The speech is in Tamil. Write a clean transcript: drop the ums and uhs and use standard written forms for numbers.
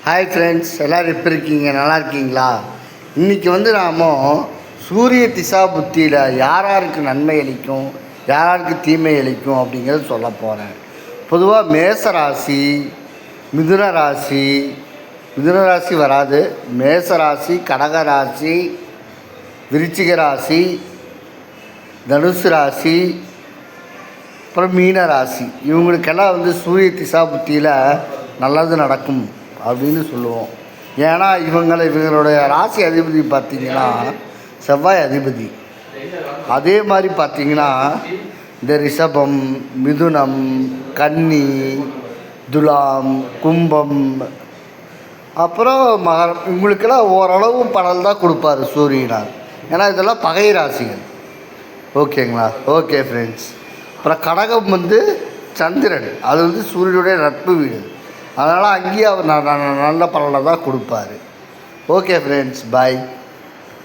ஹாய் ஃப்ரெண்ட்ஸ், எல்லோரும் எப்படி இருக்கீங்க? நல்லா இருக்கீங்களா? இன்றைக்கி நாம் சூரிய திசா புத்தியில் யாருக்கு நன்மை அளிக்கும், யாருக்கு தீமை அளிக்கும் அப்படிங்கிறது சொல்ல போகிறேன். பொதுவாக மேசராசி, மிதுன ராசி வராது. மேசராசி, கடகராசி, விருச்சிக ராசி, தனுசு ராசி, அப்புறம் மீன ராசி, இவங்களுக்கெல்லாம் சூரிய திசா புத்தியில் நல்லது நடக்கும் அப்படின்னு சொல்லுவோம். ஏன்னா இவங்களுடைய ராசி அதிபதி பார்த்திங்கன்னா செவ்வாய் அதிபதி. அதே மாதிரி பார்த்திங்கன்னா இந்த ரிஷபம், மிதுனம், கன்னி, துலாம், கும்பம், அப்புறம் மகரம், இவங்களுக்கெல்லாம் ஓரளவு பலன் தான் கொடுப்பார் சூரியனார். ஏன்னா இதெல்லாம் பகை ராசிகள். ஓகேங்களா? Okay friends. அப்புறம் கடகம் சந்திரன், அது சூரியனுடைய நட்பு வீடு. அதனால் அங்கேயே அவர் நல்ல பலனை தான் கொடுப்பார். ஓகே ஃப்ரெண்ட்ஸ், பாய்.